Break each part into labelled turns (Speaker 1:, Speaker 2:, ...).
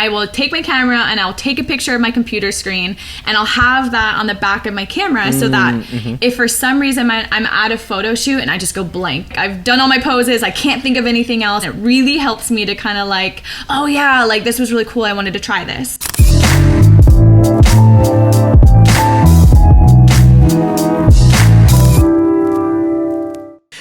Speaker 1: I will take my camera and I'll take a picture of my computer screen, and I'll have that on the back of my camera so that if for some reason I'm at a photo shoot and I just go blank, I've done all my poses, I can't think of anything else. It really helps me to kind of like, oh yeah, like this was really cool, I wanted to try this.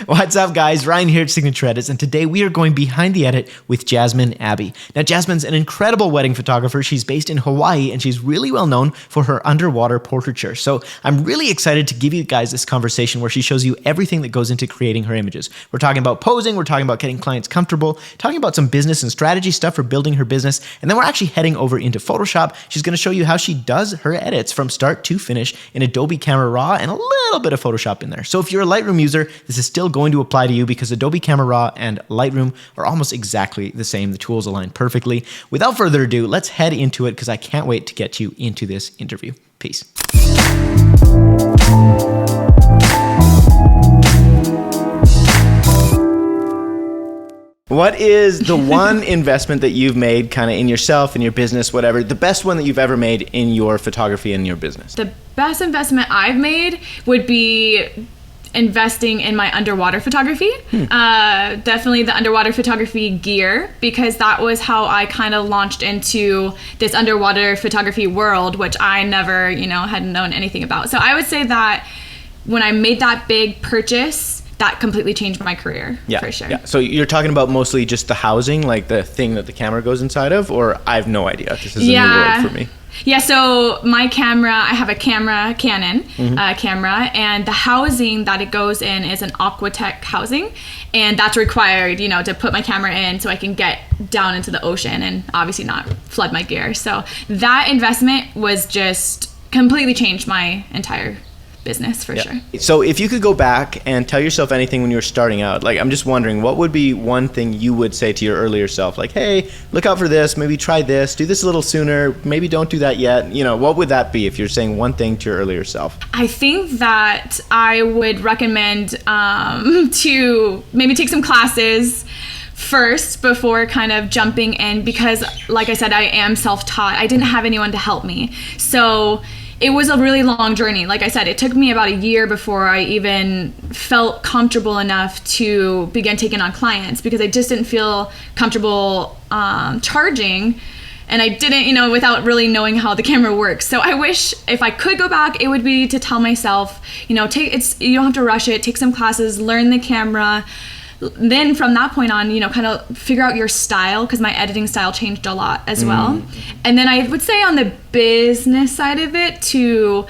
Speaker 2: What's up, guys? Ryan here at Signature Edits, and today we are going behind the edit with Jasmine Abby. Now, Jasmine's an incredible wedding photographer. She's based in Hawaii, and she's really well known for her underwater portraiture. So I'm really excited to give you guys this conversation where she shows you everything that goes into creating her images. We're talking about posing, we're talking about getting clients comfortable, talking about some business and strategy stuff for building her business, and then we're actually heading over into Photoshop. She's going to show you how she does her edits from start to finish in Adobe Camera Raw and a little bit of Photoshop in there. So if you're a Lightroom user, this is still going to apply to you because Adobe Camera Raw and Lightroom are almost exactly the same. The tools align perfectly. Without further ado, let's head into it because I can't wait to get you into this interview. Peace. What is the one investment that you've made kind of in yourself, in your business, whatever, the best one that you've ever made in your photography and your business?
Speaker 1: The best investment I've made would be investing in my underwater photography. Definitely the underwater photography gear, because that was how I kind of launched into this underwater photography world, which I never, had known anything about. So I would say that when I made that big purchase, that completely changed my career, for sure.
Speaker 2: Yeah. So you're talking about mostly just the housing, like the thing that the camera goes inside of, or I have no idea. This is a new world for me.
Speaker 1: Yeah, so my camera, I have a Canon camera, and the housing that it goes in is an Aquatech housing, and that's required, to put my camera in so I can get down into the ocean and obviously not flood my gear. So that investment was just completely changed my entire business for sure.
Speaker 2: So if you could go back and tell yourself anything when you were starting out, like I'm just wondering, what would be one thing you would say to your earlier self? Like, hey, look out for this, maybe try this, do this a little sooner, maybe don't do that yet. What would that be if you're saying one thing to your earlier self?
Speaker 1: I think that I would recommend to maybe take some classes first before kind of jumping in, because like I said, I am self-taught. I didn't have anyone to help me. So it was a really long journey. Like I said, it took me about a year before I even felt comfortable enough to begin taking on clients, because I just didn't feel comfortable charging, and I didn't, without really knowing how the camera works. So I wish if I could go back, it would be to tell myself, you don't have to rush it, take some classes, learn the camera. Then from that point on, kind of figure out your style, because my editing style changed a lot as well. And then I would say on the business side of it, to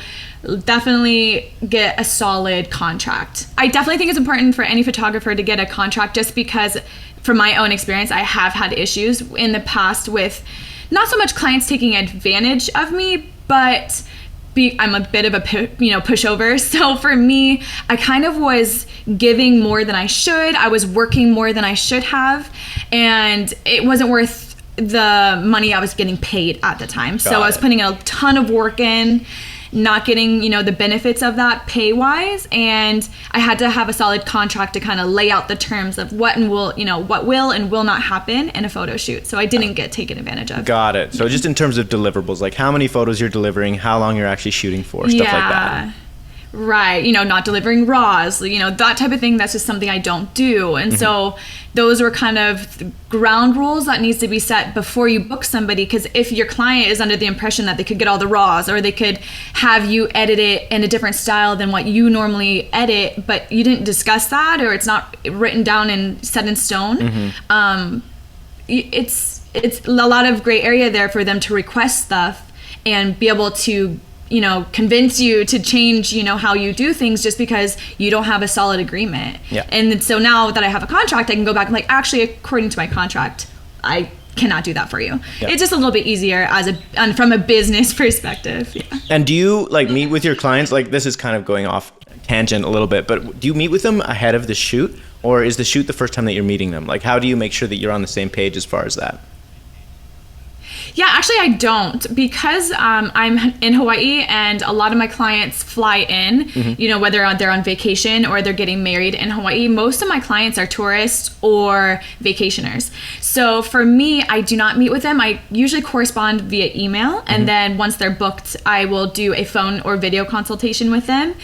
Speaker 1: definitely get a solid contract. I definitely think it's important for any photographer to get a contract, just because from my own experience, I have had issues in the past with not so much clients taking advantage of me, but I'm a bit of a pushover. So for me, I kind of was giving more than I should. I was working more than I should have, and it wasn't worth the money I was getting paid at the time. So I was putting a ton of work in, not getting, the benefits of that pay-wise, and I had to have a solid contract to kind of lay out the terms of what will and will not happen in a photo shoot. So I didn't get taken advantage of.
Speaker 2: Got it. So just in terms of deliverables, like how many photos you're delivering, how long you're actually shooting for, stuff like that.
Speaker 1: Right. Not delivering raws, that type of thing. That's just something I don't do. And so those were kind of ground rules that needs to be set before you book somebody. Because if your client is under the impression that they could get all the raws, or they could have you edit it in a different style than what you normally edit, but you didn't discuss that, or it's not written down and set in stone, it's a lot of gray area there for them to request stuff and be able to convince you to change, how you do things, just because you don't have a solid agreement. Yeah. And so now that I have a contract, I can go back and like, actually, according to my contract, I cannot do that for you. Yeah. It's just a little bit easier from a business perspective. Yeah.
Speaker 2: And do you meet with your clients? Like, this is kind of going off tangent a little bit, but do you meet with them ahead of the shoot, or is the shoot the first time that you're meeting them? Like, how do you make sure that you're on the same page as far as that?
Speaker 1: Yeah, actually I don't, because I'm in Hawaii and a lot of my clients fly in, you know, whether they're on vacation or they're getting married in Hawaii. Most of my clients are tourists or vacationers. So for me, I do not meet with them. I usually correspond via email, and then once they're booked, I will do a phone or video consultation with them.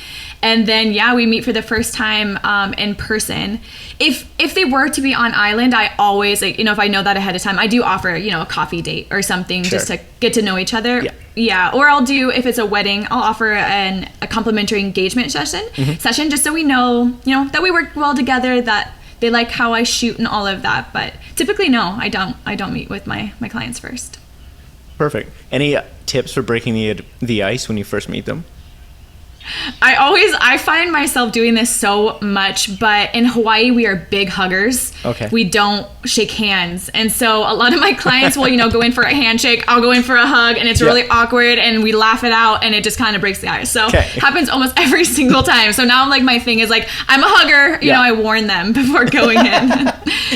Speaker 1: And then, yeah, we meet for the first time in person. If they were to be on island, I always, like, you know, if I know that ahead of time, I do offer, you know, a coffee date or something just to get to know each other. Yeah. Or I'll do, if it's a wedding, I'll offer a complimentary engagement session just so we know, you know, that we work well together, that they like how I shoot and all of that. But typically, no, I don't meet with my clients first.
Speaker 2: Perfect. Any tips for breaking the ice when you first meet them?
Speaker 1: I find myself doing this so much, but in Hawaii, we are big huggers.
Speaker 2: Okay.
Speaker 1: We don't shake hands. And so a lot of my clients will, you know, go in for a handshake, I'll go in for a hug, and it's really awkward, and we laugh it out, and it just kind of breaks the ice. So it happens almost every single time. So now, like, my thing is, like, I'm a hugger, you know, I warn them before going in.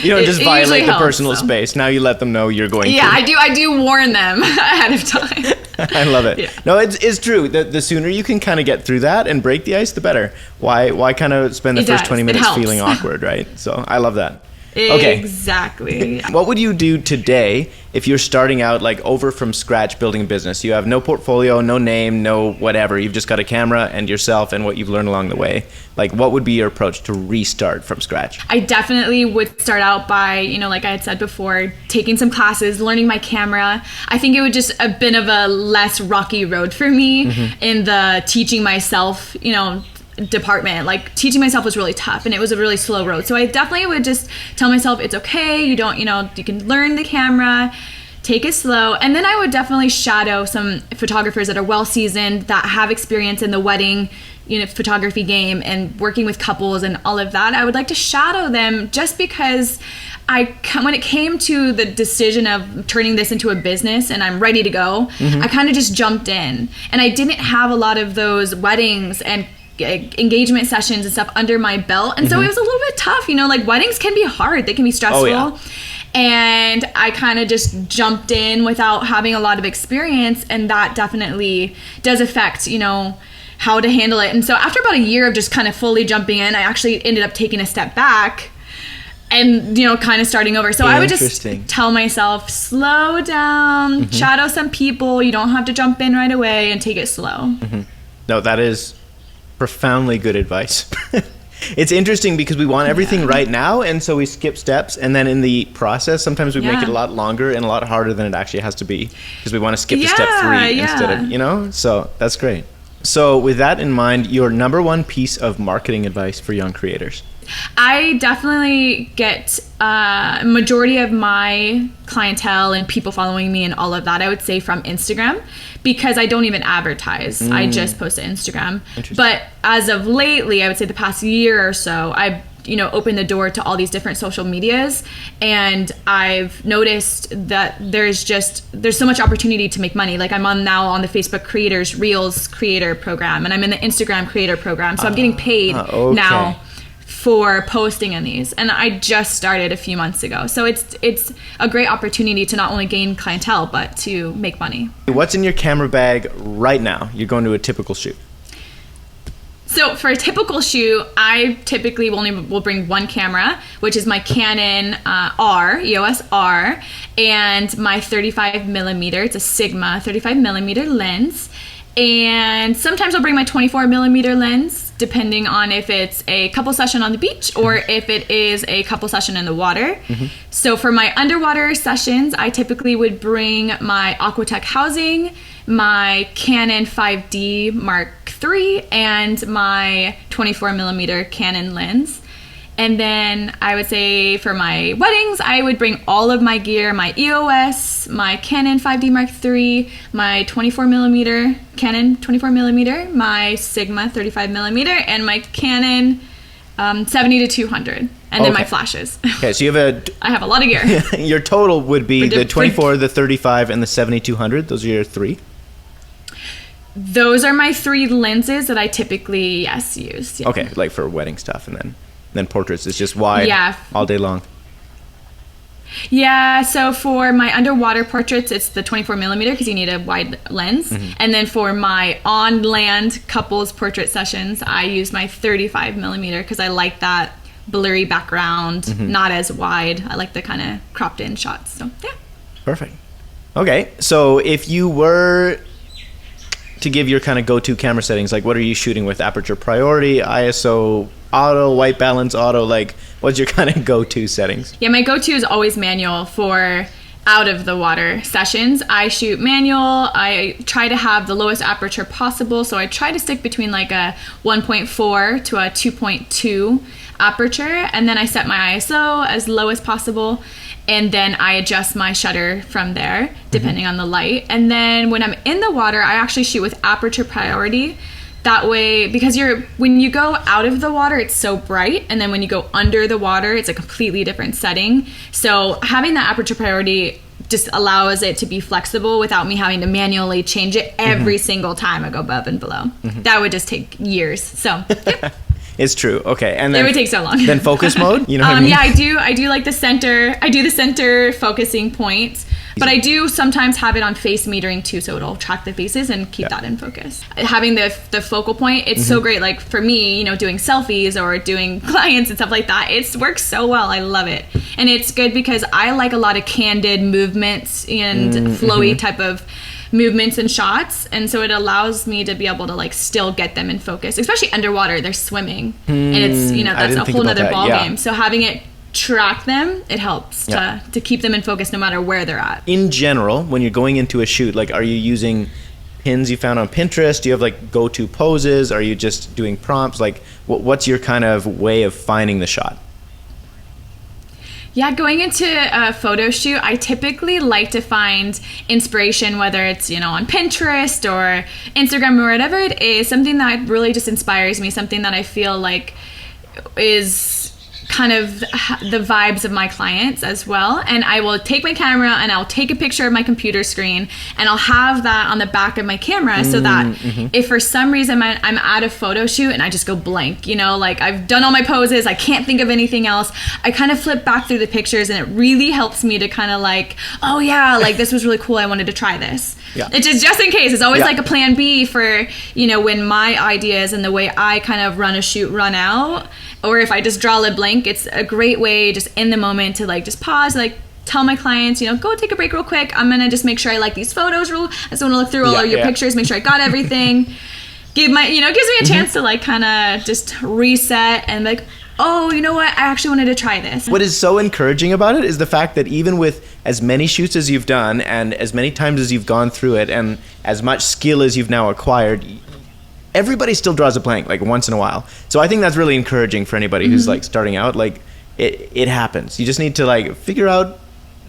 Speaker 2: You don't just violate the personal space. Now you let them know you're going to.
Speaker 1: I do warn them ahead of time.
Speaker 2: I love it. No, it's true. The sooner you can kind of get through that and break the ice, the better. Why kind of spend the first 20 minutes feeling awkward, right? So I love that. Okay.
Speaker 1: Exactly.
Speaker 2: What would you do today if you're starting out, like, over from scratch building a business? You have no portfolio, no name, no whatever. You've just got a camera and yourself and what you've learned along the way. Like, what would be your approach to restart from scratch?
Speaker 1: I definitely would start out by, you know, like I had said before, taking some classes, learning my camera. I think it would just a bit of a less rocky road for me in the teaching myself, you know, department. Like, teaching myself was really tough, and it was a really slow road. So I definitely would just tell myself it's okay. You don't, you know, you can learn the camera, take it slow. And then I would definitely shadow some photographers that are well seasoned, that have experience in the wedding, you know, photography game and working with couples and all of that. I would like to shadow them, just because when it came to the decision of turning this into a business and I'm ready to go, I kind of just jumped in, and I didn't have a lot of those weddings and engagement sessions and stuff under my belt, and so it was a little bit tough, you know, like, weddings can be hard, they can be stressful. And I kind of just jumped in without having a lot of experience, and that definitely does affect, you know, how to handle it. And so after about a year of just kind of fully jumping in, I actually ended up taking a step back and, you know, kind of starting over. So I would just tell myself, slow down, shadow some people. You don't have to jump in right away, and take it slow.
Speaker 2: No, that is profoundly good advice. It's interesting because we want everything right now, and so we skip steps, and then in the process sometimes we make it a lot longer and a lot harder than it actually has to be, because we want to skip to step 3 instead of, you know. So that's great. So with that in mind, your number one piece of marketing advice for young creators?
Speaker 1: I definitely get majority of my clientele and people following me and all of that, I would say, from Instagram, because I don't even advertise. I just post to Instagram. But as of lately, I would say the past year or so, I've, you know, opened the door to all these different social medias, and I've noticed that there's so much opportunity to make money. Like, I'm now on the Facebook Creators Reels Creator Program, and I'm in the Instagram Creator Program, so I'm getting paid now for posting in these, and I just started a few months ago. So it's a great opportunity to not only gain clientele, but to make money.
Speaker 2: What's in your camera bag right now? You're going to a typical shoot.
Speaker 1: So for a typical shoot, I typically will bring one camera, which is my Canon EOS R, and my 35 millimeter. It's a Sigma 35 millimeter lens. And sometimes I'll bring my 24 millimeter lens, depending on if it's a couple session on the beach or if it is a couple session in the water. So for my underwater sessions, I typically would bring my Aquatech housing, my Canon 5D Mark III, and my 24 millimeter Canon lens. And then I would say for my weddings, I would bring all of my gear, my EOS, my Canon 5D Mark III, my 24 millimeter Canon 24 millimeter, my Sigma 35 millimeter, and my Canon 70-200, and then my flashes.
Speaker 2: Okay, so you have
Speaker 1: I have a lot of gear.
Speaker 2: Your total would be the 24, the 35, and the 70-200. Those are your 3?
Speaker 1: Those are my 3 lenses that I typically, use. Yeah.
Speaker 2: Okay, like for wedding stuff, and then portraits is just wide all day long.
Speaker 1: Yeah, so for my underwater portraits, it's the 24 millimeter because you need a wide lens. And then for my on-land couples portrait sessions, I use my 35 millimeter because I like that blurry background, not as wide. I like the kind of cropped in shots. So, yeah.
Speaker 2: Perfect. Okay, so if you were to give your kind of go-to camera settings, like what are you shooting with? Aperture priority, ISO, auto, white balance, auto, like what's your kind of go-to settings?
Speaker 1: Yeah, my go-to is always manual for out of the water sessions. I shoot manual. I try to have the lowest aperture possible, so I try to stick between like a 1.4 to a 2.2 aperture, and then I set my ISO as low as possible, and then I adjust my shutter from there depending on the light. And then when I'm in the water, I actually shoot with aperture priority. That way, because when you go out of the water, it's so bright, and then when you go under the water, it's a completely different setting. So having that aperture priority just allows it to be flexible without me having to manually change it every single time I go above and below. That would just take years. So, yep.
Speaker 2: It's true. Okay, and then
Speaker 1: it would take so long.
Speaker 2: Then focus mode. You know what I mean?
Speaker 1: Yeah, I do like the center. I do the center focusing point, but I do sometimes have it on face metering too, so it'll track the faces and keep that in focus. Having the focal point, it's so great. Like for me, doing selfies or doing clients and stuff like that, it works so well. I love it, and it's good because I like a lot of candid movements and flowy type of movements and shots, and so it allows me to be able to like still get them in focus, especially underwater. They're swimming, and it's that's a whole nother ball game. So having it track them, it helps to keep them in focus no matter where they're at.
Speaker 2: In general, when you're going into a shoot, like, are you using pins you found on Pinterest? Do you have like go-to poses? Are you just doing prompts? Like, what's your kind of way of finding the shot?
Speaker 1: Yeah, going into a photo shoot, I typically like to find inspiration, whether it's, on Pinterest or Instagram or whatever it is, something that really just inspires me, something that I feel like is kind of the vibes of my clients as well. And I will take my camera and I'll take a picture of my computer screen and I'll have that on the back of my camera so that if for some reason I'm at a photo shoot and I just go blank, like I've done all my poses, I can't think of anything else, I kind of flip back through the pictures and it really helps me to kind of like, oh yeah, like this was really cool, I wanted to try this. Yeah. It's just in case. It's always like a plan B for, when my ideas and the way I kind of run a shoot run out, or if I just draw a blank, it's a great way just in the moment to like just pause, like tell my clients, go take a break real quick. I'm going to just make sure I like these photos. I just want to look through all of your pictures, make sure I got everything. Gives me a chance to like kind of just reset and like, oh, you know what? I actually wanted to try this.
Speaker 2: What is so encouraging about it is the fact that even with as many shoots as you've done and as many times as you've gone through it and as much skill as you've now acquired, everybody still draws a blank like once in a while. So I think that's really encouraging for anybody who's like starting out. Like it happens. You just need to like figure out,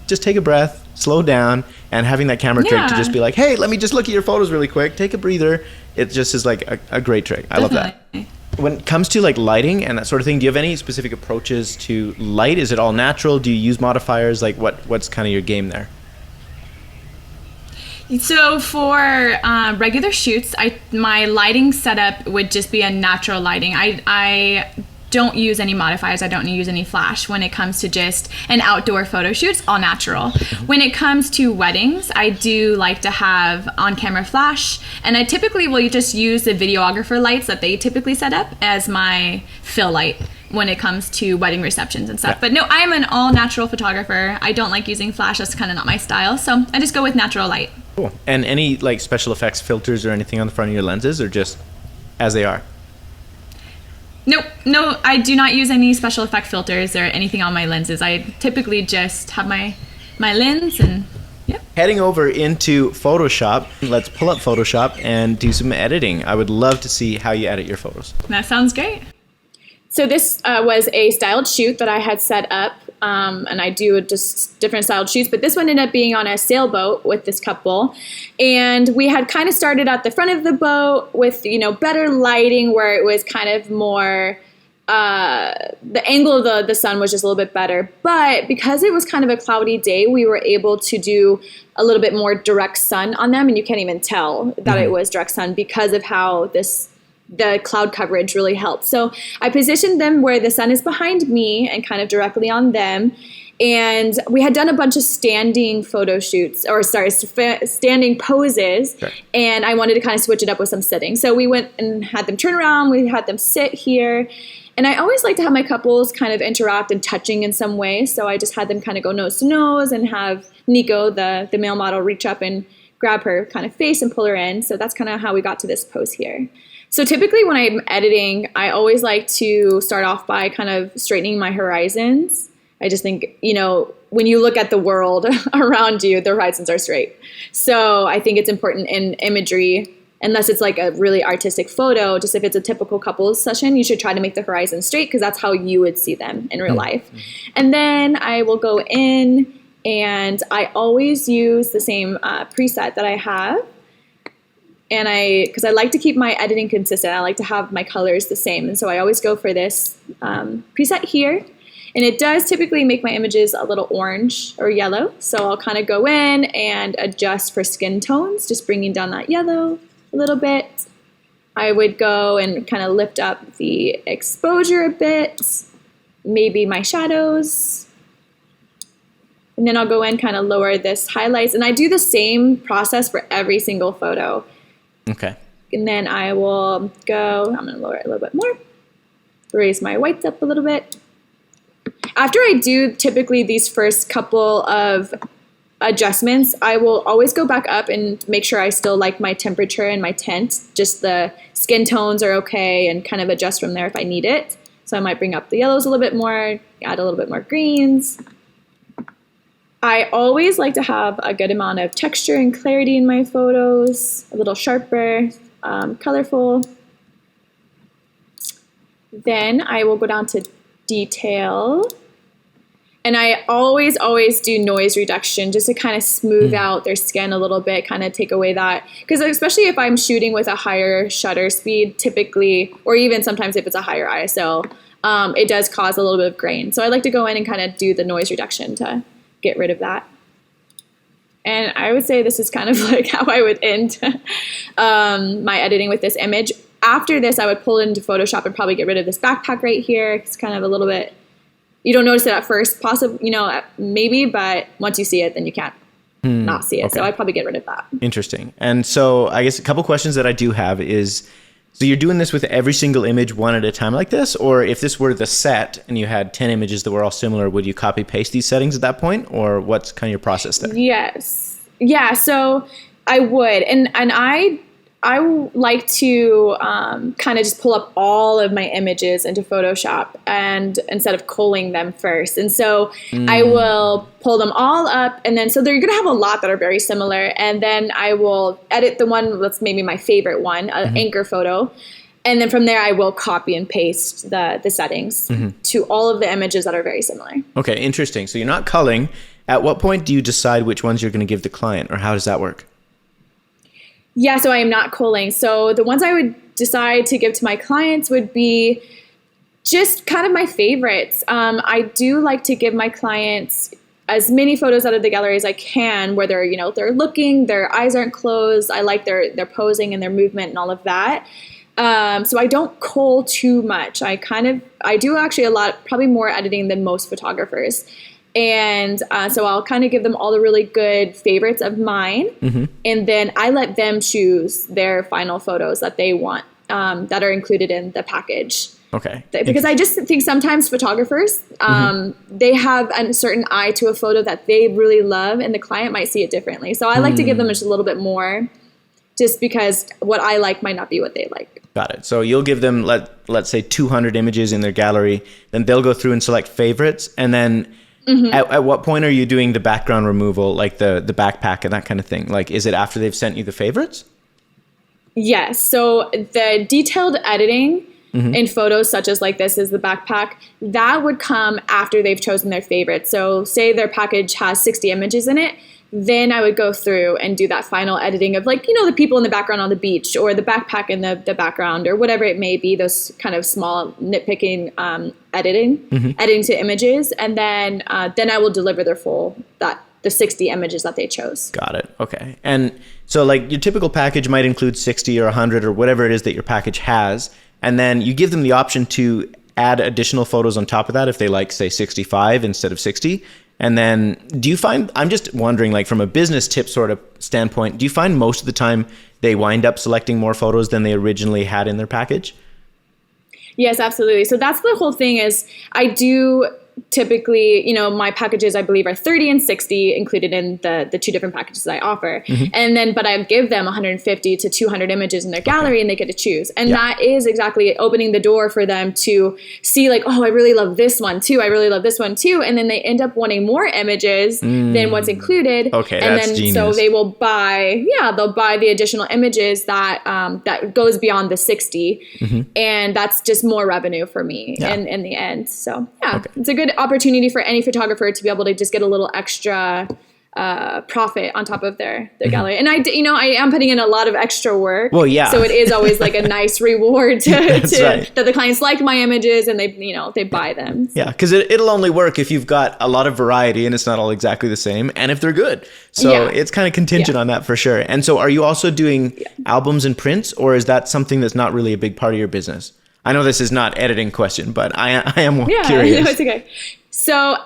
Speaker 2: just take a breath, slow down, and having that camera trick to just be like, hey, let me just look at your photos really quick, take a breather. It just is like a great trick. I love that. When it comes to like lighting and that sort of thing, do you have any specific approaches to light? Is it all natural? Do you use modifiers? Like what's kind of your game there?
Speaker 1: So for regular shoots, my lighting setup would just be a natural lighting. I don't use any modifiers. I don't use any flash. When it comes to just an outdoor photo shoot, it's all natural. When it comes to weddings, I do like to have on-camera flash, and I typically will just use the videographer lights that they typically set up as my fill light when it comes to wedding receptions and stuff. But no, I'm an all-natural photographer. I don't like using flash. That's kind of not my style. So I just go with natural light.
Speaker 2: Cool. And any like special effects filters or anything on the front of your lenses, or just as they are? No, I do not use any special effect filters or anything on my lenses. I typically just have my lens and yeah. Heading over into Photoshop, let's pull up Photoshop and do some editing. I would love to see how you edit your photos.
Speaker 1: That sounds great. So this was a styled shoot that I had set up, and I do just different styled shoots, but this one ended up being on a sailboat with this couple, and we had kind of started at the front of the boat with, better lighting where it was kind of more, the angle of the sun was just a little bit better, but because it was kind of a cloudy day, we were able to do a little bit more direct sun on them, and you can't even tell that it was direct sun because of how the cloud coverage really helped. So I positioned them where the sun is behind me and kind of directly on them. And we had done a bunch of standing photo shoots, standing poses. Sure. And I wanted to kind of switch it up with some sitting. So we went and had them turn around. We had them sit here. And I always like to have my couples kind of interact and touching in some way. So I just had them kind of go nose to nose and have Nico, the male model, reach up and grab her kind of face and pull her in. So that's kind of how we got to this pose here. So typically when I'm editing, I always like to start off by kind of straightening my horizons. I just think, when you look at the world around you, the horizons are straight. So I think it's important in imagery, unless it's like a really artistic photo, just if it's a typical couples session, you should try to make the horizon straight because that's how you would see them in real life. And then I will go in and I always use the same preset that I have. And because I like to keep my editing consistent, I like to have my colors the same. And so I always go for this preset here. And it does typically make my images a little orange or yellow. So I'll kind of go in and adjust for skin tones, just bringing down that yellow a little bit. I would go and kind of lift up the exposure a bit, maybe my shadows. And then I'll go in, kind of lower this highlights. And I do the same process for every single photo.
Speaker 2: Okay.
Speaker 1: And then I will I'm going to lower it a little bit more. Raise my whites up a little bit. After I do typically these first couple of adjustments, I will always go back up and make sure I still like my temperature and my tint. Just the skin tones are okay and kind of adjust from there if I need it. So I might bring up the yellows a little bit more, add a little bit more greens. I always like to have a good amount of texture and clarity in my photos, a little sharper, colorful. Then I will go down to detail. And I always do noise reduction just to kind of smooth out their skin a little bit, kind of take away that. Because especially if I'm shooting with a higher shutter speed, typically, or even sometimes if it's a higher ISO, it does cause a little bit of grain. So I like to go in and kind of do the noise reduction to get rid of that. And I would say this is kind of like how I would end my editing with this image. After this, I would pull it into Photoshop and probably get rid of this backpack right here. It's kind of a little bit, you don't notice it at first, possibly, maybe, but once you see it, then you can't not see it. Okay. So I'd probably get rid of that.
Speaker 2: Interesting. And so I guess a couple questions that I do have is, so you're doing this with every single image one at a time like this? Or if this were the set and you had 10 images that were all similar, would you copy paste these settings at that point? Or what's kind of your process there?
Speaker 1: Yes. Yeah, so I would. And I like to kind of just pull up all of my images into Photoshop and instead of culling them first. And so I will pull them all up, and then so they're going to have a lot that are very similar. And then I will edit the one that's maybe my favorite one, an anchor photo. And then from there, I will copy and paste the settings to all of the images that are very similar.
Speaker 2: Okay, interesting. So you're not culling. At what point do you decide which ones you're going to give the client, or how does that work?
Speaker 1: Yeah, so I am not culling. So the ones I would decide to give to my clients would be just kind of my favorites. I do like to give my clients as many photos out of the gallery as I can where they're, they're looking, their eyes aren't closed. I like their posing and their movement and all of that. So I don't cull too much. I do actually a lot, probably more editing than most photographers. And so I'll kind of give them all the really good favorites of mine. And then I let them choose their final photos that they want that are included in the package.
Speaker 2: Okay.
Speaker 1: Because I just think sometimes photographers, they have a certain eye to a photo that they really love, and the client might see it differently. So I like to give them just a little bit more, just because what I like might not be what they like.
Speaker 2: Got it. So you'll give them, let's say 200 images in their gallery, then they'll go through and select favorites, and then at what point are you doing the background removal, like the backpack and that kind of thing? Like, is it after they've sent you the favorites?
Speaker 1: Yes. So the detailed editing in photos such as like this is the backpack, that would come after they've chosen their favorites. So say their package has 60 images in it, then I would go through and do that final editing of like, the people in the background on the beach, or the backpack in the background, or whatever it may be, those kind of small nitpicking editing to images. And then I will deliver the 60 images that they chose.
Speaker 2: Got it. Okay. And so like your typical package might include 60 or 100 or whatever it is that your package has. And then you give them the option to add additional photos on top of that if they like, say, 65 instead of 60. And then do you find, I'm just wondering, like from a business tip sort of standpoint, do you find most of the time they wind up selecting more photos than they originally had in their package?
Speaker 1: Yes, absolutely. So that's the whole thing is I do typically, my packages, I believe, are 30 and 60 included in the two different packages I offer. And then, but I give them 150 to 200 images in their gallery and they get to choose. And that is exactly opening the door for them to see like, oh, I really love this one too. I really love this one too. And then they end up wanting more images than what's included.
Speaker 2: Okay,
Speaker 1: and
Speaker 2: that's
Speaker 1: then
Speaker 2: genius.
Speaker 1: So they will buy, they'll buy the additional images that that goes beyond the 60. And that's just more revenue for me in the end. So it's a good opportunity for any photographer to be able to just get a little extra profit on top of their gallery. And I am putting in a lot of extra work.
Speaker 2: Well, yeah.
Speaker 1: So it is always like a nice reward
Speaker 2: right.
Speaker 1: that the clients like my images and they buy them. So.
Speaker 2: Yeah, because it'll only work if you've got a lot of variety and it's not all exactly the same, and if they're good. So it's kind of contingent on that for sure. And so are you also doing albums and prints, or is that something that's not really a big part of your business? I know this is not editing question, but I am curious.
Speaker 1: No, it's okay. So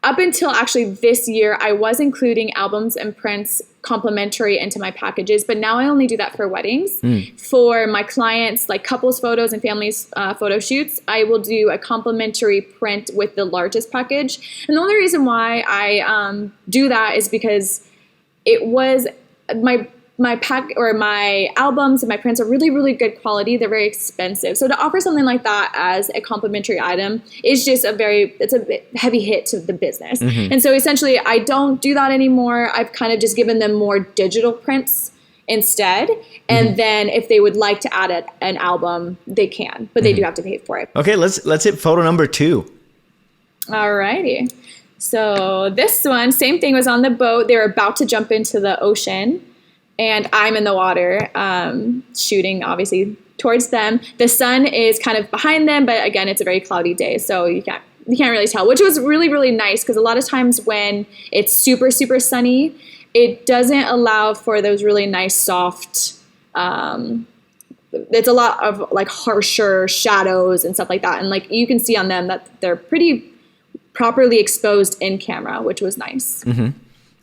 Speaker 1: up until actually this year, I was including albums and prints complimentary into my packages, but now I only do that for weddings. For my clients, like couples photos and families photo shoots, I will do a complimentary print with the largest package. And the only reason why I do that is because it was my pack or my albums and my prints are really, really good quality. They're very expensive. So to offer something like that as a complimentary item is just it's a heavy hit to the business. And so essentially I don't do that anymore. I've kind of just given them more digital prints instead. And then if they would like to add an album, they can, but they do have to pay for it.
Speaker 2: Okay, let's hit photo number 2.
Speaker 1: Alrighty. So this one, same thing, was on the boat. They're about to jump into the ocean. And I'm in the water, shooting obviously towards them. The sun is kind of behind them, but again, it's a very cloudy day, so you can't really tell, which was really, really nice because a lot of times when it's super, super sunny, it doesn't allow for those really nice, soft, it's a lot of like harsher shadows and stuff like that. And like you can see on them that they're pretty properly exposed in camera, which was nice.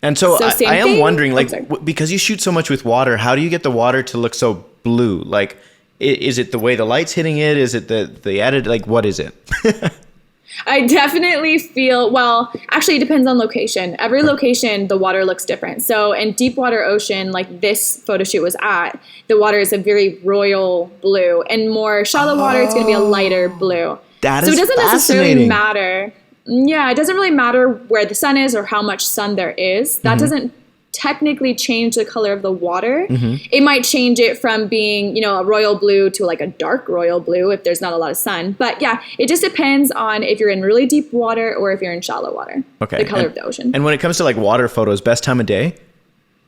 Speaker 2: And so I am wondering, like, because you shoot so much with water, how do you get the water to look so blue? Like, is it the way the light's hitting it? Is it the edit? Like, what is it?
Speaker 1: I definitely feel, well, actually it depends on location. Every location, the water looks different. So in deep water ocean, like this photo shoot was at, the water is a very royal blue. And more shallow water, it's going to be a lighter blue.
Speaker 2: That is
Speaker 1: so it doesn't
Speaker 2: fascinating.
Speaker 1: necessarily matter. Yeah, it doesn't really matter where the sun is or how much sun there is. That doesn't technically change the color of the water. It might change it from being, a royal blue to like a dark royal blue if there's not a lot of sun. But yeah, it just depends on if you're in really deep water or if you're in shallow water. Okay. The color of the ocean.
Speaker 2: And when it comes to like water photos, best time of day?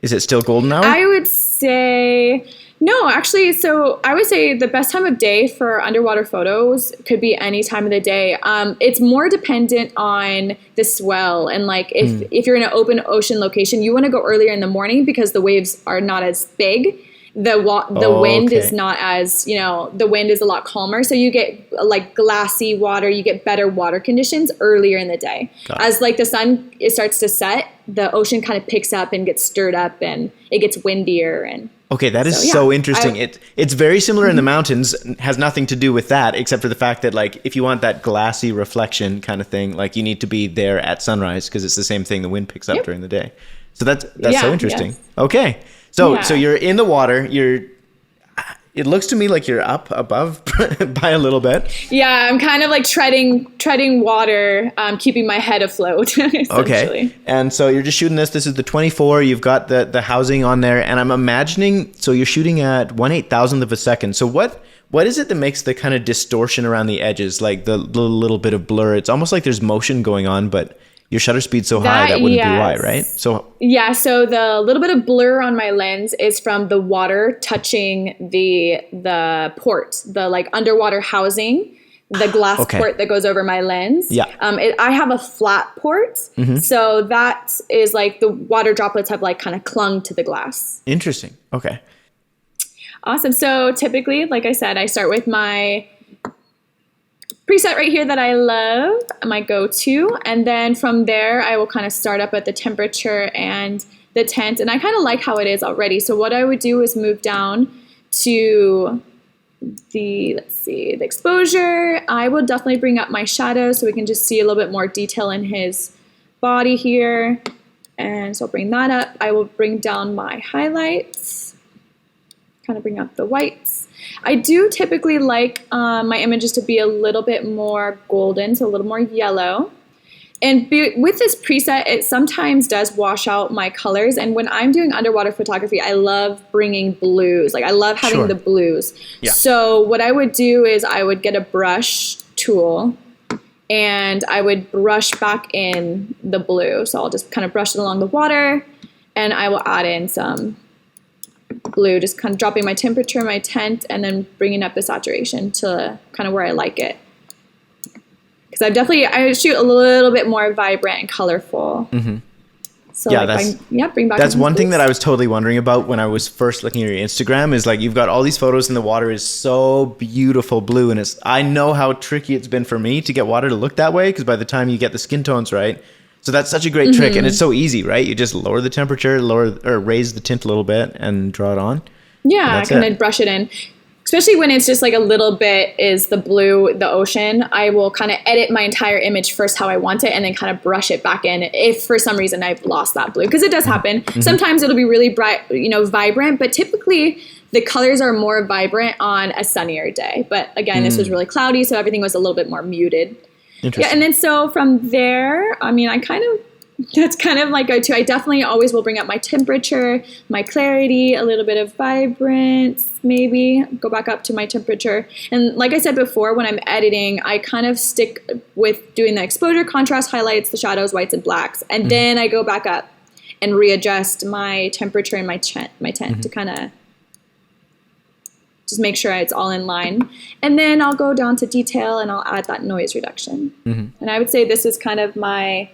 Speaker 2: Is it still golden hour?
Speaker 1: I would say... No, actually, so I would say the best time of day for underwater photos could be any time of the day. It's more dependent on the swell. And like if you're in an open ocean location, you want to go earlier in the morning because the waves are not as big. The wind is not as, the wind is a lot calmer. So you get like glassy water, you get better water conditions earlier in the day. As like the sun starts to set, the ocean kind of picks up and gets stirred up and it gets windier and...
Speaker 2: Okay, that is so interesting. It's very similar in the mountains, has nothing to do with that, except for the fact that like if you want that glassy reflection kind of thing, like you need to be there at sunrise because it's the same thing, the wind picks up during the day. So that's so interesting. Yes. Okay. So you're in the water, it looks to me like you're up above by a little bit. Yeah, I'm kind of like treading water, keeping my head afloat. Okay. And so you're just shooting this. This is the 24. You've got the housing on there. And I'm imagining, so you're shooting at 1/8,000th of a second. So what is it that makes the kind of distortion around the edges, like the little bit of blur? It's almost like there's motion going on, but your shutter speed's so high that wouldn't be why, right? So the little bit of blur on my lens is from the water touching the port, the like underwater housing, the glass port that goes over my lens. Yeah. I have a flat port, so that is like the water droplets have like kind of clung to the glass. Interesting. Okay. Awesome. So typically, like I said, I start with my
Speaker 1: preset right here that I love, my go-to. And then from there, I will kind of start up at the temperature and the tint. And I kind of like how it is already. So what I would do is move down to the exposure. I will definitely bring up my shadow so we can just see a little bit more detail in his body here. And so I'll bring that up. I will bring down my highlights, kind of bring up the whites. I do typically like my images to be a little bit more golden, so a little more yellow. And with this preset, it sometimes does wash out my colors. And when I'm doing underwater photography, I love bringing blues. Like I love having the blues. Yeah. So what I would do is I would get a brush tool and I would brush back in the blue. So I'll just kind of brush it along the water and I will add in some blue, just kind of dropping my temperature, my tint, and then bringing up the saturation to kind of where I like it. Because I shoot a little bit more vibrant and colorful. Mm-hmm. So
Speaker 2: yeah,
Speaker 1: bring back.
Speaker 2: That's one thing that I was totally wondering about when I was first looking at your Instagram is like you've got all these photos and the water is so beautiful blue, and I know how tricky it's been for me to get water to look that way because by the time you get the skin tones right, so that's such a great trick, and it's so easy, right? You just lower the temperature, raise the tint a little bit, and draw it on.
Speaker 1: Yeah, kind of brush it in. Especially when it's just like a little bit is the blue, the ocean, I will kind of edit my entire image first how I want it and then kind of brush it back in if for some reason I've lost that blue. Because it does happen. Mm-hmm. Sometimes it'll be really bright, vibrant, but typically the colors are more vibrant on a sunnier day. But again, this was really cloudy, so everything was a little bit more muted. Yeah, and then so from there, that's kind of like go-to. I definitely always will bring up my temperature, my clarity, a little bit of vibrance, maybe go back up to my temperature. And like I said before, when I'm editing, I kind of stick with doing the exposure, contrast, highlights, the shadows, whites, and blacks. And then I go back up and readjust my temperature and my tint to kind of just make sure it's all in line. And then I'll go down to detail and I'll add that noise reduction. And I would say this is kind of my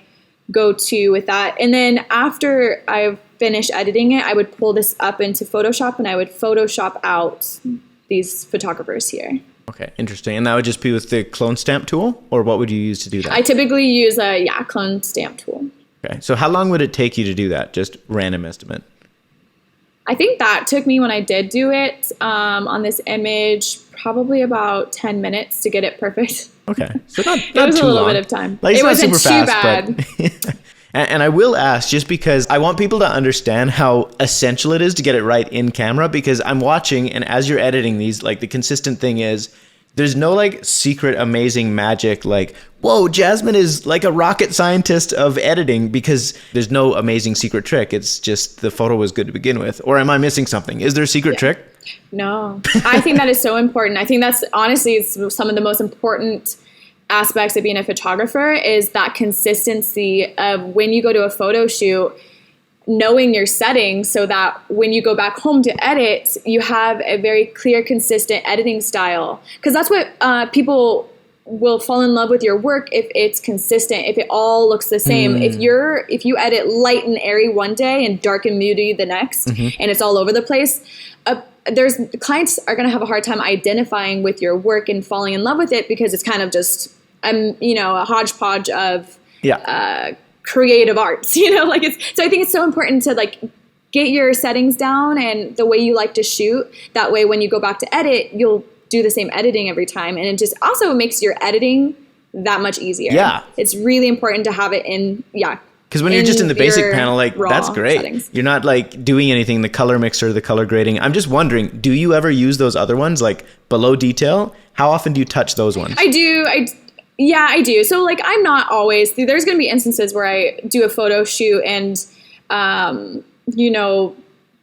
Speaker 1: go-to with that. And then after I've finished editing it, I would pull this up into Photoshop and I would Photoshop out these photographers here.
Speaker 2: Okay, interesting. And that would just be with the clone stamp tool, or what would you use to do that?
Speaker 1: I typically use a clone stamp tool.
Speaker 2: Okay, so how long would it take you to do that? Just random estimate.
Speaker 1: I think that took me when I did do it on this image probably about 10 minutes to get it perfect.
Speaker 2: Okay, so not
Speaker 1: it was
Speaker 2: too
Speaker 1: a little
Speaker 2: long.
Speaker 1: Bit of time.
Speaker 2: Like,
Speaker 1: it wasn't
Speaker 2: super
Speaker 1: too
Speaker 2: fast,
Speaker 1: bad.
Speaker 2: But and I will ask, just because I want people to understand how essential it is to get it right in camera, because I'm watching, and as you're editing these, like the consistent thing is, there's no like secret amazing magic like, whoa, Jasmine is like a rocket scientist of editing, because there's no amazing secret trick. It's just the photo was good to begin with. Or am I missing something? Is there a secret trick?
Speaker 1: No, I think that is so important. I think that's honestly some of the most important aspects of being a photographer is that consistency of when you go to a photo shoot, knowing your settings so that when you go back home to edit, you have a very clear, consistent editing style. Because that's what people will fall in love with your work if it's consistent, if it all looks the same. If you edit light and airy one day and dark and moody the next, and it's all over the place, clients are going to have a hard time identifying with your work and falling in love with it, because it's kind of just a hodgepodge of creative arts, so I think it's so important to like get your settings down and the way you like to shoot. That way when you go back to edit, you'll do the same editing every time, and it just also makes your editing that much easier. Yeah, it's really important to have it in
Speaker 2: because when you're just in the basic panel, like that's great.
Speaker 1: Settings.
Speaker 2: You're not like doing anything, the color mixer, the color grading. I'm just wondering, do you ever use those other ones like below detail? How often do you touch those ones?
Speaker 1: I do. I do. So like I'm not always, there's going to be instances where I do a photo shoot and,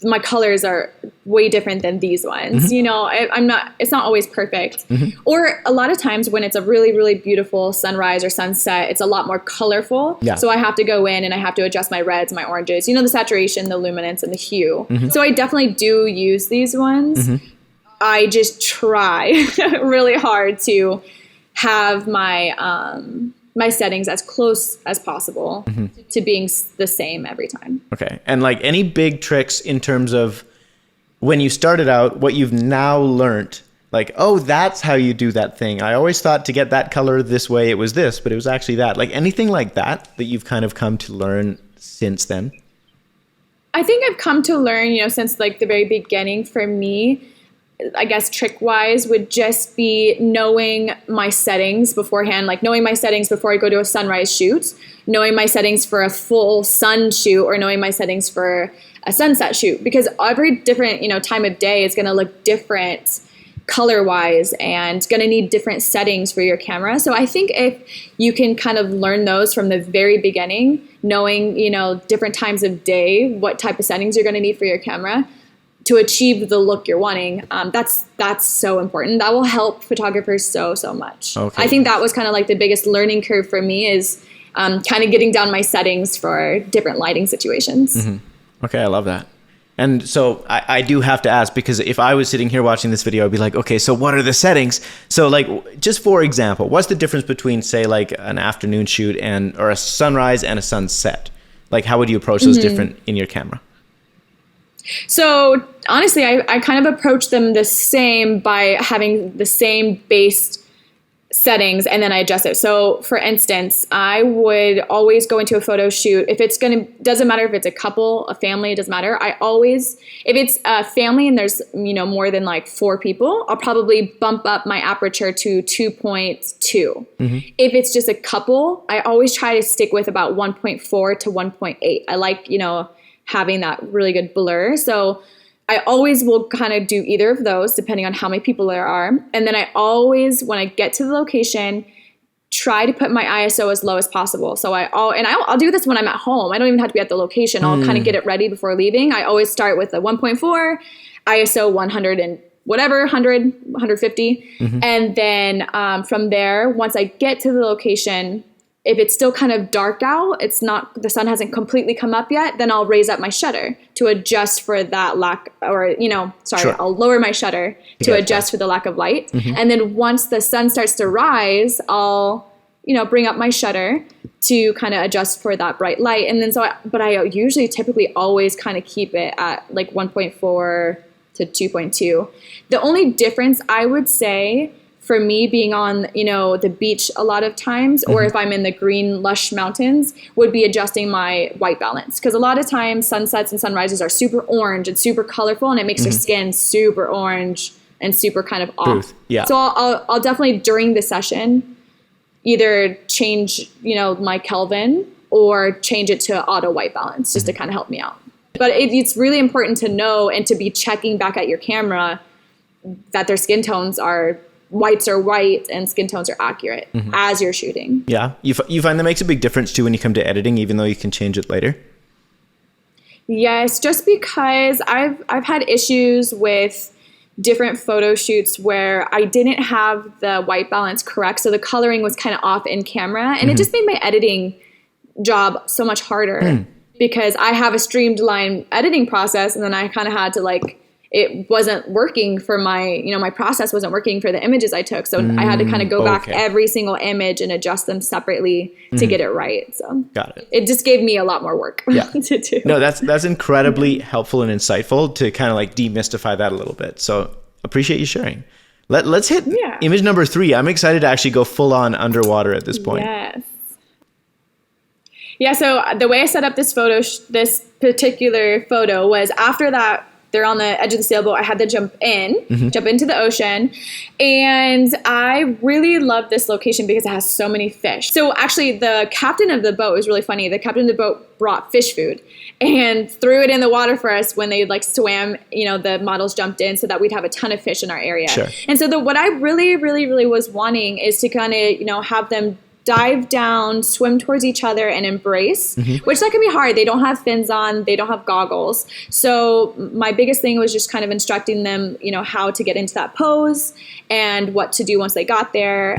Speaker 1: my colors are way different than these ones. It's not always perfect. Or a lot of times when it's a really, really beautiful sunrise or sunset, it's a lot more colorful. Yeah. So I have to go in and I have to adjust my reds, my oranges, the saturation, the luminance, and the hue. So I definitely do use these ones. I just try really hard to have my settings as close as possible to being the same every time.
Speaker 2: Okay. And like any big tricks in terms of when you started out, what you've now learned, Like, oh, that's how you do that thing. I always thought to get that color this way, it was this, but it was actually that. Like anything like that you've kind of come to learn since then?
Speaker 1: I think I've come to learn, since like the very beginning for me, I guess trick wise would just be knowing my settings beforehand, like knowing my settings before I go to a sunrise shoot, knowing my settings for a full sun shoot, or knowing my settings for a sunset shoot, because every different, time of day is going to look different color wise and going to need different settings for your camera. So I think if you can kind of learn those from the very beginning, knowing, different times of day, what type of settings you're going to need for your camera to achieve the look you're wanting, that's so important. That will help photographers so much.
Speaker 2: Okay.
Speaker 1: I think that was kind of like the biggest learning curve for me is kind of getting down my settings for different lighting situations.
Speaker 2: Mm-hmm. Okay, I love that. And so I do have to ask, because if I was sitting here watching this video, I'd be like, okay, so what are the settings? So like, just for example, what's the difference between say like an afternoon shoot or a sunrise and a sunset? Like how would you approach those different in your camera?
Speaker 1: So honestly, I kind of approach them the same by having the same base settings, and then I adjust it. So for instance, I would always go into a photo shoot. If it's doesn't matter if it's a couple, a family, it doesn't matter. If it's a family and there's, more than like 4 people, I'll probably bump up my aperture to 2.2. Mm-hmm. If it's just a couple, I always try to stick with about 1.4 to 1.8. I like, having that really good blur. So I always will kind of do either of those depending on how many people there are. And then I always, when I get to the location, try to put my ISO as low as possible. So I'll do this when I'm at home. I don't even have to be at the location. I'll kind of get it ready before leaving. I always start with a 1.4, ISO 100 and whatever, 100, 150. Mm-hmm. And then from there, once I get to the location, if it's still kind of dark out, the sun hasn't completely come up yet, then I'll raise up my shutter to adjust for that lack, or,
Speaker 2: Sure.
Speaker 1: I'll lower my shutter to adjust for the lack of light. Mm-hmm. And then once the sun starts to rise, I'll, bring up my shutter to kind of adjust for that bright light. And then but I usually typically always kind of keep it at like 1.4 to 2.2. The only difference I would say for me being on, the beach a lot of times, or if I'm in the green, lush mountains, would be adjusting my white balance. Because a lot of times sunsets and sunrises are super orange and super colorful, and it makes your skin super orange and super kind of off.
Speaker 2: Booth. Yeah.
Speaker 1: So I'll definitely during the session either change, my Kelvin or change it to auto white balance just to kind of help me out. But it's really important to know and to be checking back at your camera that their skin tones are whites are white and skin tones are accurate as you're shooting.
Speaker 2: Yeah. You find that makes a big difference too when you come to editing, even though you can change it later?
Speaker 1: Yes, just because I've had issues with different photo shoots where I didn't have the white balance correct. So the coloring was kind of off in camera, and it just made my editing job so much harder because I have a streamlined editing process, and then I kind of had to it wasn't working for my, my process wasn't working for the images I took. So I had to kind of go back every single image and adjust them separately to get it right. So
Speaker 2: got it.
Speaker 1: It just gave me a lot more work to do.
Speaker 2: No, that's incredibly helpful and insightful to kind of demystify that a little bit. So appreciate you sharing. Let's hit image number 3. I'm excited to actually go full on underwater at this point.
Speaker 1: Yes. Yeah. So the way I set up this particular photo was after that, they're on the edge of the sailboat. I had to jump into the ocean. And I really love this location because it has so many fish. So actually the captain of the boat was really funny. The captain of the boat brought fish food and threw it in the water for us when they swam, the models jumped in so that we'd have a ton of fish in our area.
Speaker 2: Sure.
Speaker 1: And so what I really, really, really was wanting is to kind of, have them dive down, swim towards each other and embrace, which that can be hard. They don't have fins on, they don't have goggles. So my biggest thing was just kind of instructing them, how to get into that pose and what to do once they got there.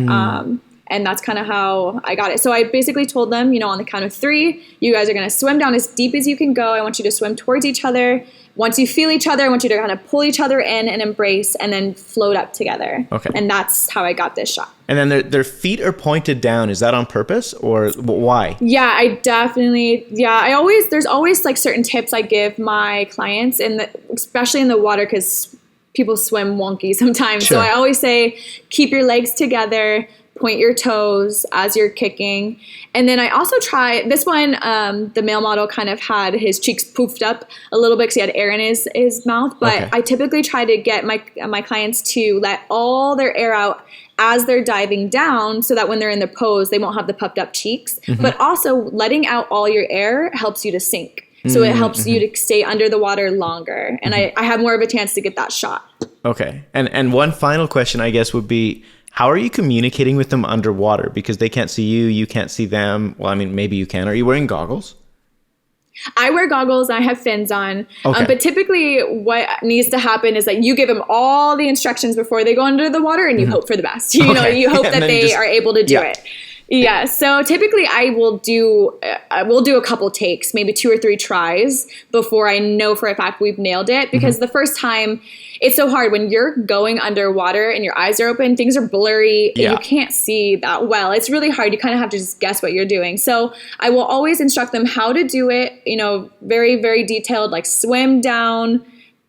Speaker 1: And that's kind of how I got it. So I basically told them, on the count of 3, you guys are going to swim down as deep as you can go. I want you to swim towards each other. Once you feel each other, I want you to kind of pull each other in and embrace and then float up together. Okay. And that's how I got this shot.
Speaker 2: And then their feet are pointed down. Is that on purpose or why?
Speaker 1: Yeah, I definitely, there's always certain tips I give my clients, especially in the water, because people swim wonky sometimes.
Speaker 2: Sure.
Speaker 1: So I always say, keep your legs together, point your toes as you're kicking. And then I also try this one. The male model kind of had his cheeks poofed up a little bit because he had air in his mouth. But
Speaker 2: Okay.
Speaker 1: I typically try to get my clients to let all their air out as they're diving down, so that when they're in the pose, they won't have the puffed up cheeks. But also letting out all your air helps you to sink. So it helps you to stay under the water longer. And I have more of a chance to get that shot.
Speaker 2: Okay. And one final question, I guess, would be, how are you communicating with them underwater? Because they can't see you, you can't see them. Well, I mean, maybe you can. Are you wearing goggles?
Speaker 1: I wear goggles. I have fins on.
Speaker 2: Okay.
Speaker 1: But typically what needs to happen is that you give them all the instructions before they go under the water, and you hope for the best. You know, you hope that they are able to do it. Yeah. So typically I will do a couple takes, maybe 2 or 3 tries before I know for a fact we've nailed it. Because the first time, it's so hard when you're going underwater and your eyes are open, things are blurry, and you can't see that well. It's really hard. You kind of have to just guess what you're doing. So I will always instruct them how to do it, you know, very, very detailed, like swim down,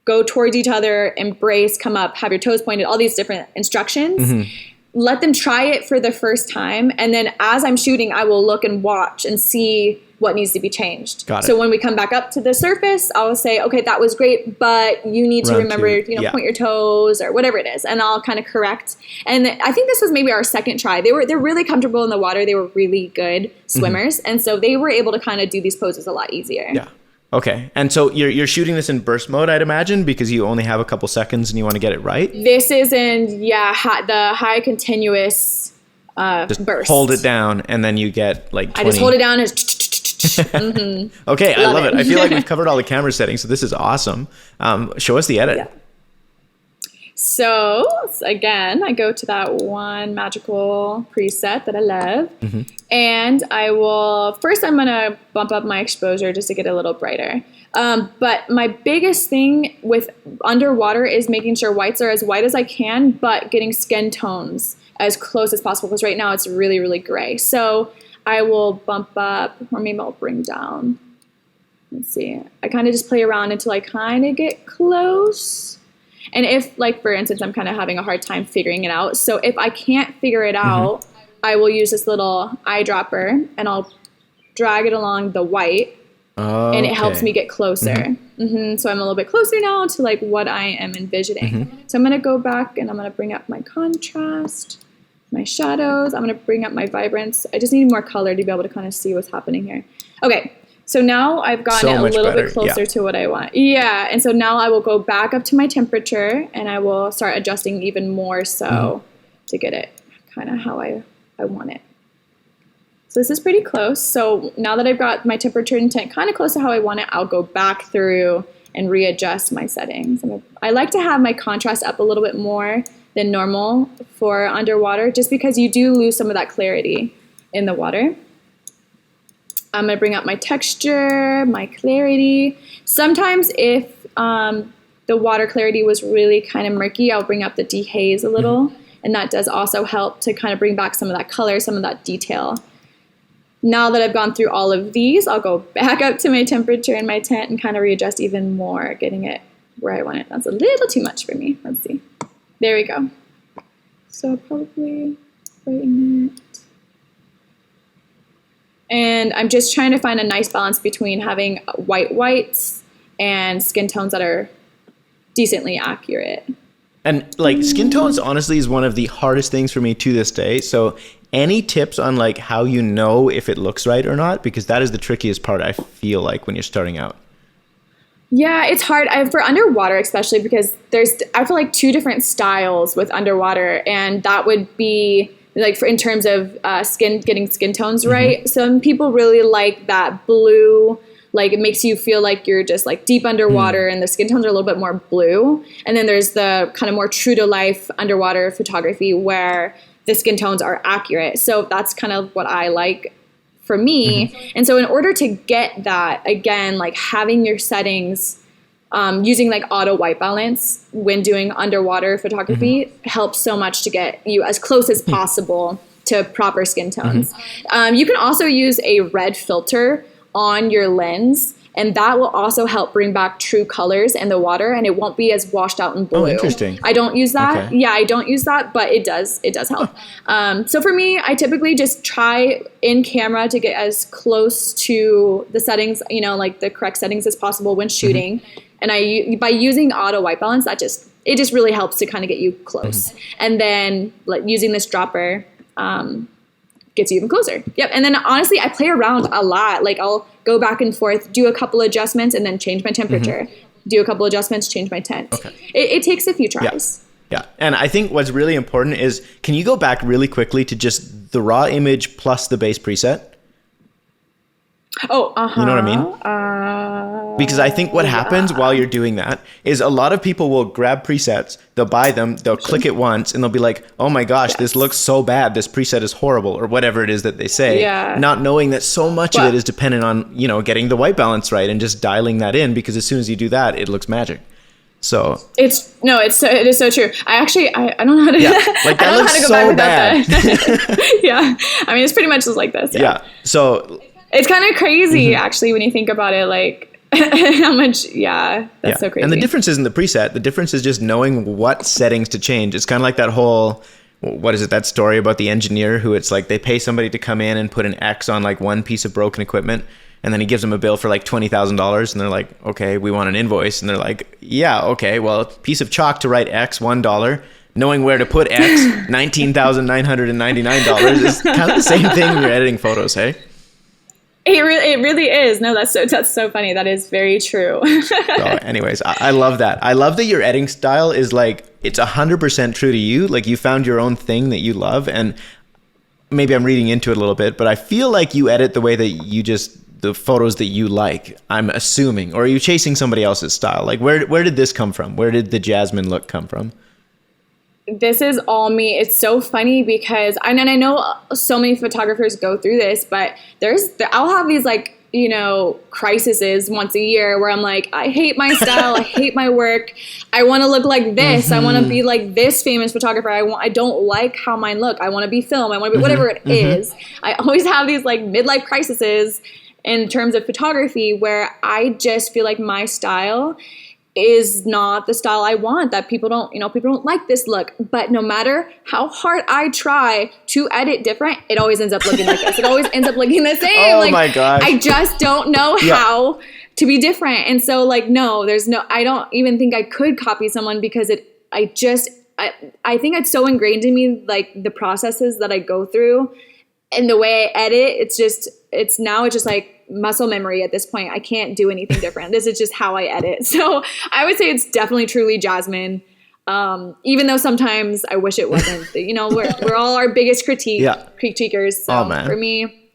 Speaker 1: go towards each other, embrace, come up, have your toes pointed, all these different instructions. Let them try it for the first time. And then as I'm shooting, I will look and watch and see what needs to be changed.
Speaker 2: Got it.
Speaker 1: So when we come back up to the surface, I'll say, okay, that was great, but you need to remember, you know, point your toes or whatever it is. And I'll kind of correct. And I think this was maybe our second try. They're really comfortable in the water. They were really good swimmers. And so they were able to kind of do these poses a lot easier.
Speaker 2: Yeah. Okay. And so you're shooting this in burst mode, I'd imagine, because you only have a couple seconds and you want to get it right?
Speaker 1: This is in, the high continuous
Speaker 2: Just
Speaker 1: burst.
Speaker 2: hold it down and then you get like 20.
Speaker 1: I just hold it down.
Speaker 2: Okay, I love it.
Speaker 1: it.
Speaker 2: I feel like we've covered all the camera settings, so this is awesome. Show us the edit.
Speaker 1: Yeah. So again, I go to that one magical preset that I love. And I'm going to bump up my exposure just to get a little brighter. But my biggest thing with underwater is making sure whites are as white as I can, but getting skin tones as close as possible, because right now it's really, really gray. So I will bump up, or maybe I'll bring down. Let's see. I kind of just play around until I kind of get close. And if, like, for instance, I'm kind of having a hard time figuring it out. So if I can't figure it out, I will use this little eyedropper and I'll drag it along the white. And it helps me get closer. So I'm a little bit closer now to like what I am envisioning. So I'm going to go back and I'm going to bring up my contrast, my shadows. I'm going to bring up my vibrance. I just need more color to be able to kind of see what's happening here. Okay. So now I've gotten it a little bit closer to what I want. Yeah. And so now I will go back up to my temperature and I will start adjusting even more so to get it kind of how I want it. So this is pretty close. So now that I've got my temperature intent kind of close to how I want it, I'll go back through and readjust my settings. I like to have my contrast up a little bit more than normal for underwater, just because you do lose some of that clarity in the water. I'm going to bring up my texture, my clarity. Sometimes if the water clarity was really kind of murky, I'll bring up the dehaze a little. And that does also help to kind of bring back some of that color, some of that detail. Now that I've gone through all of these, I'll go back up to my temperature and my tint and kind of readjust even more, getting it where I want it. That's a little too much for me. Let's see. There we go. So I'll probably brighten it. And I'm just trying to find a nice balance between having whites and skin tones that are decently accurate.
Speaker 2: And like skin tones, honestly, is one of the hardest things for me to this day. So any tips on like how you know if it looks right or not? Because that is the trickiest part, I feel like, when you're starting out.
Speaker 1: Yeah, it's hard for underwater, especially because I feel like 2 different styles with underwater, and that would be like in terms of getting skin tones right. Some people really like that blue, like it makes you feel like you're just like deep underwater and the skin tones are a little bit more blue. And then there's the kind of more true to life underwater photography where the skin tones are accurate. So that's kind of what I like for me. And so in order to get that, again, like having your settings, using like auto white balance when doing underwater photography helps so much to get you as close as possible to proper skin tones. You can also use a red filter on your lens, And that will also help bring back true colors in the water, and it won't be as washed out and blue.
Speaker 2: Oh, interesting.
Speaker 1: I don't use that.
Speaker 2: Okay.
Speaker 1: Yeah, I don't use that, but it does help. So for me, I typically just try in camera to get as close to the settings, you know, like the correct settings as possible when shooting. And by using auto white balance, it just really helps to kind of get you close. And then using this dropper gets you even closer. Yep. And then honestly, I play around a lot. Like I'll go back and forth, do a couple adjustments, and then change my temperature. Do a couple adjustments, change my tint.
Speaker 2: Okay.
Speaker 1: It takes a few tries.
Speaker 2: Yeah. And I think what's really important is, can you go back really quickly to just the raw image plus the base preset?
Speaker 1: Oh,
Speaker 2: You know what I mean? Because I think what happens while you're doing that is a lot of people will grab presets, they'll buy them, they'll click it once, and they'll be like, oh my gosh, this looks so bad. This preset is horrible, or whatever it is that they say. Not knowing that so much of it is dependent on, you know, getting the white balance right and just dialing that in, because as soon as you do that, it looks magic. So it is so true. I don't know how to like that looks so bad.
Speaker 1: That. Yeah. I mean, it's pretty much just like this.
Speaker 2: Yeah. So
Speaker 1: it's kind of crazy actually when you think about it, like how much that's so crazy.
Speaker 2: And the difference isn't the preset, the difference is just knowing what settings to change. It's kind of like that whole, what is it, that story about the engineer who it's like they pay somebody to come in and put an X on like one piece of broken equipment, and then he gives them a bill for like $20,000, and they're like, okay, we want an invoice. And they're like, yeah, okay, well, a piece of chalk to write X, $1. Knowing where to put X, $19,999 is kind of the same thing when you're editing photos, hey?
Speaker 1: It really is. No, that's so funny. That is very true.
Speaker 2: So anyways, I love that. I love that your editing style is like, it's 100% true to you. Like you found your own thing that you love, and maybe I'm reading into it a little bit, but I feel like you edit the way that the photos that you like, I'm assuming, or are you chasing somebody else's style? Like where did this come from? Where did the Jasmine look come from?
Speaker 1: This is all me. It's so funny because I know so many photographers go through this, but I'll have these like, you know, crises once a year where I'm like, I hate my style. I hate my work. I want to look like this. I want to be like this famous photographer. I don't like how mine look. I want to be film. I want to be whatever it is. I always have these like midlife crises in terms of photography where I just feel like my style is not the style I want, that people don't like this look. But no matter how hard I try to edit different, it always ends up looking like this. It always ends up looking the same.
Speaker 2: Oh my gosh.
Speaker 1: I just don't know how to be different. And so like, I don't even think I could copy someone because I think it's so ingrained in me, like the processes that I go through and the way I edit, it's just like muscle memory at this point. I can't do anything different. This is just how I edit. So I would say it's definitely truly Jasmine. Even though sometimes I wish it wasn't. You know, we're all our biggest critiquers. So for me,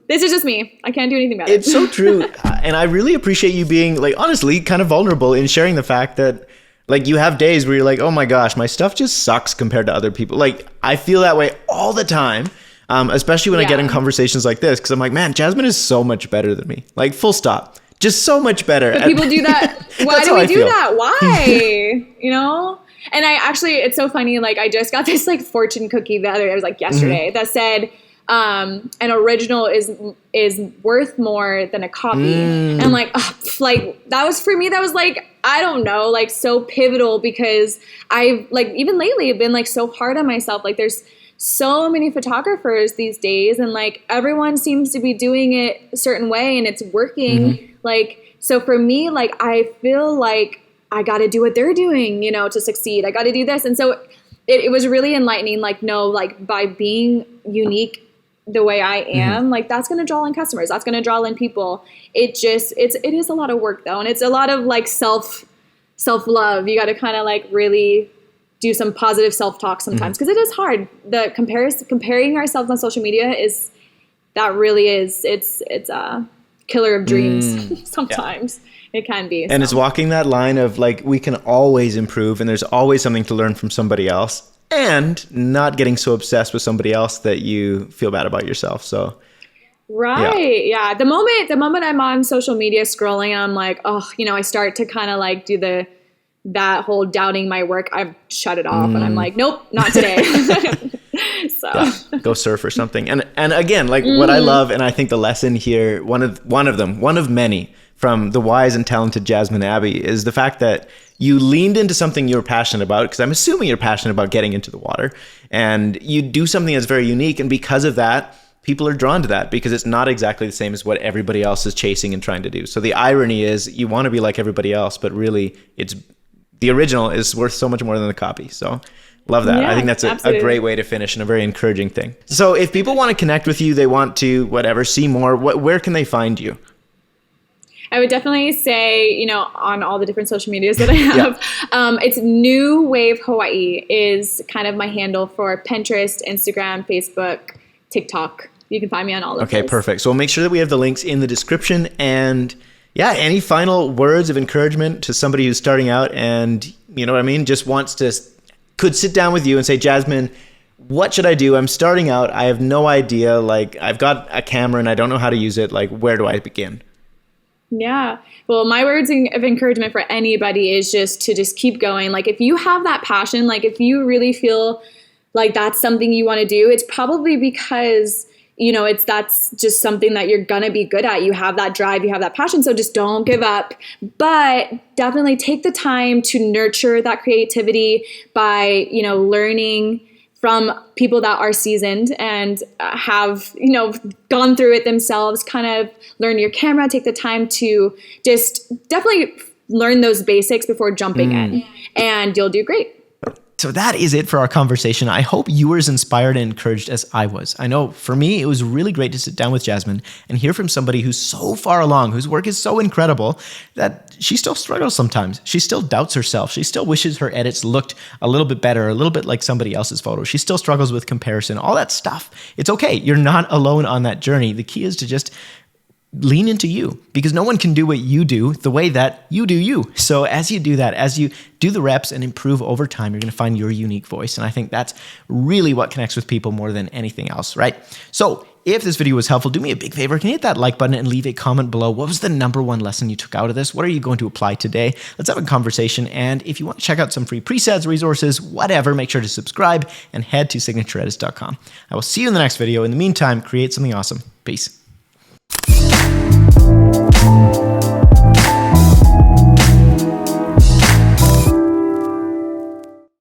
Speaker 1: this is just me. I can't do anything about it.
Speaker 2: It's so true. And I really appreciate you being like, honestly, kind of vulnerable in sharing the fact that like you have days where you're like, oh my gosh, my stuff just sucks compared to other people. Like I feel that way all the time. Especially when I get in conversations like this, because I'm like, man, Jasmine is so much better than me. Like, full stop. Just so much better.
Speaker 1: But people do that. Why do we do that? Why? You know? And it's so funny. Like, I just got this like fortune cookie yesterday that said, an original is worth more than a copy. And I'm like, that was for me. That was like, I don't know, like so pivotal because I've like, even lately, I've been like so hard on myself. Like, there's so many photographers these days, and like everyone seems to be doing it a certain way and it's working. Like, so for me, like I feel like I got to do what they're doing, you know, to succeed. I got to do this. And so it was really enlightening. Like, no, like by being unique the way I am, like that's going to draw in customers. That's going to draw in people. It is a lot of work though. And it's a lot of like self-love. You got to kind of like really do some positive self-talk sometimes because it is hard. The comparing ourselves on social media it's a killer of dreams sometimes. It can be.
Speaker 2: And it's walking that line of like, we can always improve and there's always something to learn from somebody else, and not getting so obsessed with somebody else that you feel bad about yourself. So
Speaker 1: right. Yeah. The moment I'm on social media scrolling, I'm like, oh, you know, I start to kind of like do that whole doubting my work. I've shut it off and I'm like, nope, not today.
Speaker 2: Go surf or something. And again, like what I love, and I think the lesson here, one of many from the wise and talented Jasmine Abby is the fact that you leaned into something you're passionate about, because I'm assuming you're passionate about getting into the water, and you do something that's very unique. And because of that, people are drawn to that because it's not exactly the same as what everybody else is chasing and trying to do. So the irony is you want to be like everybody else, but really it's the original is worth so much more than the copy. So love that.
Speaker 1: Yeah,
Speaker 2: I think that's a great way to finish and a very encouraging thing. So if people want to connect with you, they want to see more, where can they find you?
Speaker 1: I would definitely say, on all the different social medias that I have, it's New Wave Hawaii is kind of my handle for Pinterest, Instagram, Facebook, TikTok. You can find me on all of those.
Speaker 2: Okay, perfect. So we'll make sure that we have the links in the description. And yeah, any final words of encouragement to somebody who's starting out and, just could sit down with you and say, Jasmine, what should I do? I'm starting out. I have no idea. Like, I've got a camera and I don't know how to use it. Like, where do I begin?
Speaker 1: Yeah. Well, my words of encouragement for anybody is just to keep going. Like, if you have that passion, like if you really feel like that's something you want to do, it's probably because, that's just something that you're going to be good at. You have that drive, you have that passion. So just don't give up, but definitely take the time to nurture that creativity by, learning from people that are seasoned and have, gone through it themselves. Kind of learn your camera, take the time to just definitely learn those basics before jumping in, and you'll do great.
Speaker 2: So that is it for our conversation. I hope you were as inspired and encouraged as I was. I know for me, it was really great to sit down with Jasmine and hear from somebody who's so far along, whose work is so incredible that she still struggles sometimes. She still doubts herself. She still wishes her edits looked a little bit better, a little bit like somebody else's photos. She still struggles with comparison, all that stuff. It's okay. You're not alone on that journey. The key is to just lean into you, because no one can do what you do the way that you do you. So as you do that, as you do the reps and improve over time, you're going to find your unique voice. And I think that's really what connects with people more than anything else, right? So if this video was helpful, do me a big favor. Can you hit that like button and leave a comment below? What was the number one lesson you took out of this? What are you going to apply today? Let's have a conversation. And if you want to check out some free presets, resources, whatever, make sure to subscribe and head to signatureedits.com. I will see you in the next video. In the meantime, create something awesome. Peace.